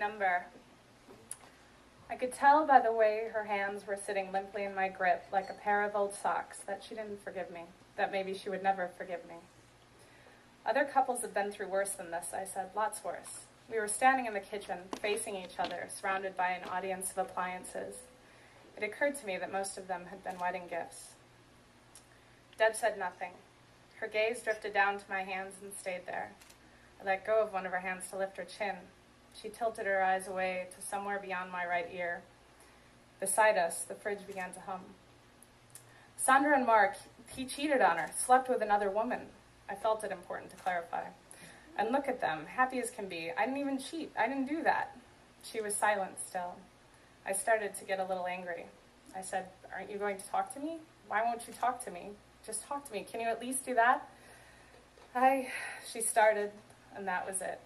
number. I could tell by the way her hands were sitting limply in my grip, like a pair of old socks, that she didn't forgive me, that maybe she would never forgive me. Other couples have been through worse than this, I said, lots worse. We were standing in the kitchen, facing each other, surrounded by an audience of appliances. It occurred to me that most of them had been wedding gifts. Deb said nothing. Her gaze drifted down to my hands and stayed there. I let go of one of her hands to lift her chin. She tilted her eyes away to somewhere beyond my right ear. Beside us, the fridge began to hum. Sandra and Mark, he cheated on her, slept with another woman. I felt it important to clarify. And look at them, happy as can be. I didn't even cheat. I didn't do that. She was silent still. I started to get a little angry. I said, aren't you going to talk to me? Why won't you talk to me? Just talk to me. Can you at least do that? She started, and that was it.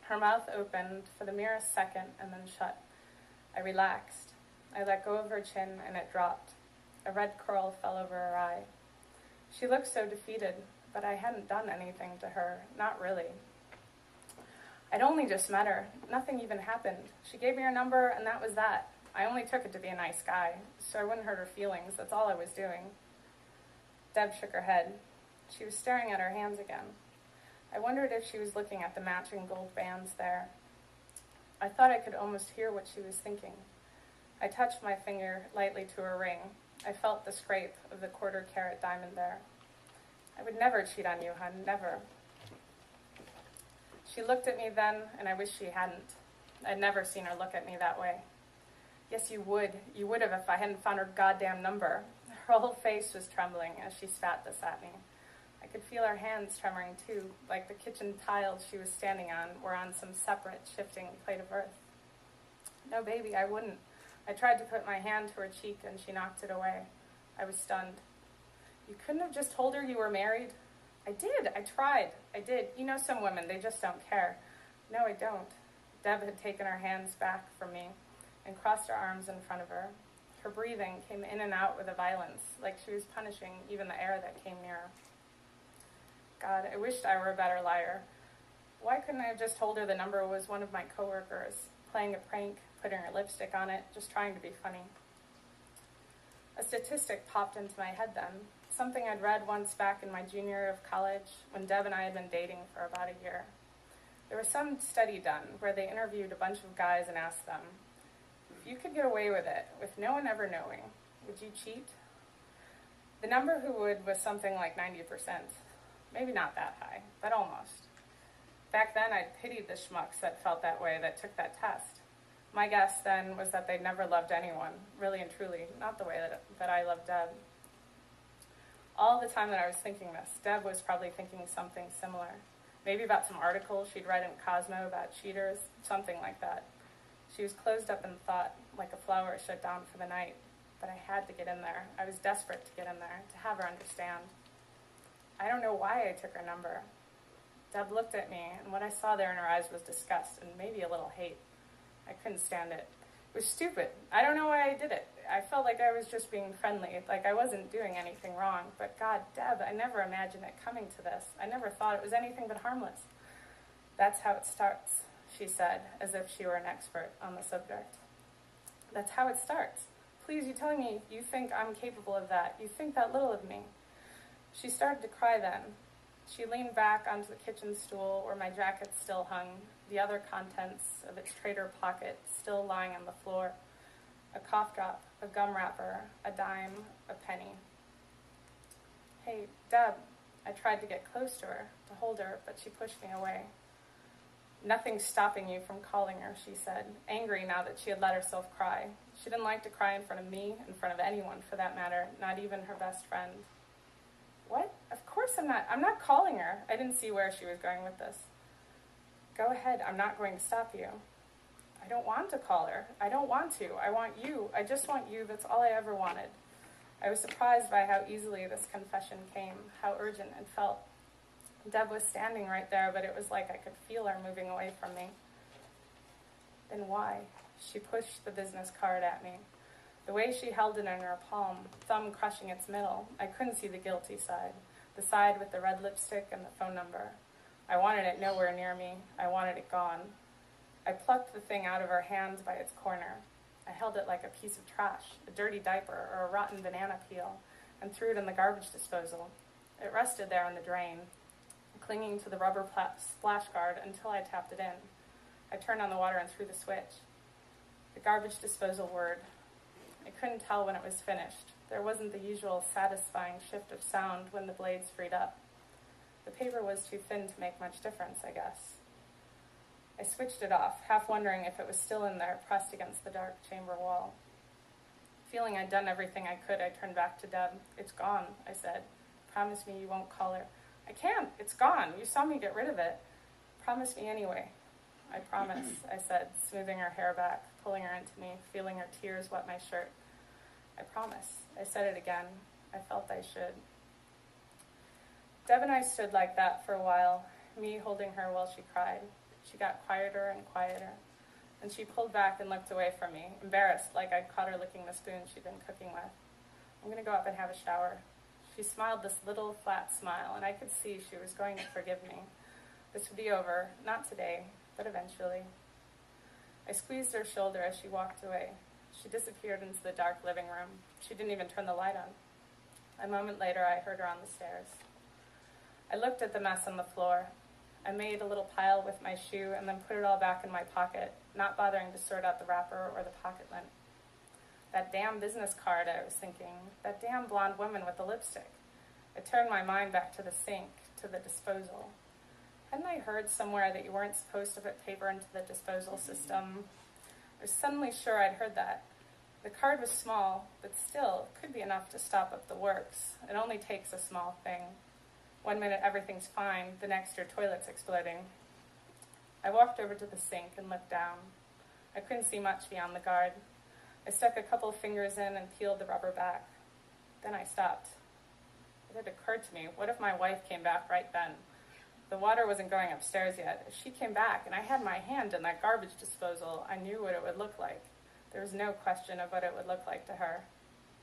Her mouth opened for the merest second and then shut. I relaxed. I let go of her chin, and it dropped. A red curl fell over her eye. She looked so defeated, but I hadn't done anything to her, not really. I'd only just met her. Nothing even happened. She gave me her number, and that was that. I only took it to be a nice guy, so I wouldn't hurt her feelings. That's all I was doing. Deb shook her head. She was staring at her hands again. I wondered if she was looking at the matching gold bands there. I thought I could almost hear what she was thinking. I touched my finger lightly to her ring. I felt the scrape of the quarter-carat diamond there. I would never cheat on you, hon, never. She looked at me then, and I wish she hadn't. I'd never seen her look at me that way. Yes, you would. You would have if I hadn't found her goddamn number. Her whole face was trembling as she spat this at me. I could feel her hands tremoring too, like the kitchen tiles she was standing on were on some separate, shifting plate of earth. No, baby, I wouldn't. I tried to put my hand to her cheek, and she knocked it away. I was stunned. You couldn't have just told her you were married? I did. I tried. I did. You know some women, they just don't care. No, I don't. Deb had taken her hands back from me and crossed her arms in front of her. Her breathing came in and out with a violence, like she was punishing even the air that came near. God, I wished I were a better liar. Why couldn't I have just told her the number was one of my coworkers, playing a prank, putting her lipstick on it, just trying to be funny? A statistic popped into my head then, something I'd read once back in my junior year of college when Deb and I had been dating for about a year. There was some study done where they interviewed a bunch of guys and asked them, if you could get away with it, with no one ever knowing, would you cheat? The number who would was something like 90%. Maybe not that high, but almost. Back then, I'd pitied the schmucks that felt that way, that took that test. My guess then was that they'd never loved anyone, really and truly, not the way that I loved Deb. All the time that I was thinking this, Deb was probably thinking something similar. Maybe about some article she'd read in Cosmo about cheaters, something like that. She was closed up in thought, like a flower shut down for the night. But I had to get in there. I was desperate to get in there, to have her understand. I don't know why I took her number. Deb looked at me, and what I saw there in her eyes was disgust and maybe a little hate. I couldn't stand it. It was stupid. I don't know why I did it. I felt like I was just being friendly, like I wasn't doing anything wrong. But God, Deb, I never imagined it coming to this. I never thought it was anything but harmless. That's how it starts, she said, as if she were an expert on the subject. That's how it starts. Please, you're telling me you think I'm capable of that. You think that little of me. She started to cry then. She leaned back onto the kitchen stool where my jacket still hung, the other contents of its trader pocket still lying on the floor. A cough drop, a gum wrapper, a dime, a penny. Hey, Deb. I tried to get close to her, to hold her, but she pushed me away. Nothing's stopping you from calling her, she said, angry now that she had let herself cry. She didn't like to cry in front of me, in front of anyone for that matter, not even her best friend. What? Of course I'm not. I'm not calling her. I didn't see where she was going with this. Go ahead. I'm not going to stop you. I don't want to call her. I don't want to. I want you. I just want you. That's all I ever wanted. I was surprised by how easily this confession came, how urgent it felt. Deb was standing right there, but it was like I could feel her moving away from me. Then why? She pushed the business card at me. The way she held it in her palm, thumb crushing its middle, I couldn't see the guilty side, the side with the red lipstick and the phone number. I wanted it nowhere near me. I wanted it gone. I plucked the thing out of her hands by its corner. I held it like a piece of trash, a dirty diaper or a rotten banana peel, and threw it in the garbage disposal. It rested there in the drain, clinging to the rubber splash guard until I tapped it in. I turned on the water and threw the switch. The garbage disposal whirred. I couldn't tell when it was finished. There wasn't the usual satisfying shift of sound when the blades freed up. The paper was too thin to make much difference, I guess. I switched it off, half wondering if it was still in there, pressed against the dark chamber wall. Feeling I'd done everything I could, I turned back to Deb. "It's gone," I said. "Promise me you won't call her." "I can't. It's gone. You saw me get rid of it." "Promise me anyway." "I promise," I said, smoothing her hair back, pulling her into me, feeling her tears wet my shirt. "I promise." I said it again. I felt I should. Deb and I stood like that for a while, me holding her while she cried. She got quieter and quieter. And she pulled back and looked away from me, embarrassed, like I'd caught her licking the spoon she'd been cooking with. "I'm going to go up and have a shower." She smiled this little, flat smile, and I could see she was going to forgive me. This would be over, not today, but eventually. I squeezed her shoulder as she walked away. She disappeared into the dark living room. She didn't even turn the light on. A moment later, I heard her on the stairs. I looked at the mess on the floor. I made a little pile with my shoe and then put it all back in my pocket, not bothering to sort out the wrapper or the pocket lint. That damn business card, I was thinking. That damn blonde woman with the lipstick. It turned my mind back to the sink, to the disposal. Hadn't I heard somewhere that you weren't supposed to put paper into the disposal system? I was suddenly sure I'd heard that. The card was small, but still, it could be enough to stop up the works. It only takes a small thing. 1 minute everything's fine, the next your toilet's exploding. I walked over to the sink and looked down. I couldn't see much beyond the guard. I stuck a couple fingers in and peeled the rubber back. Then I stopped. It had occurred to me, what if my wife came back right then? The water wasn't going upstairs yet. If she came back and I had my hand in that garbage disposal, I knew what it would look like. There was no question of what it would look like to her.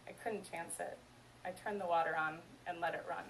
I couldn't chance it. I turned the water on and let it run.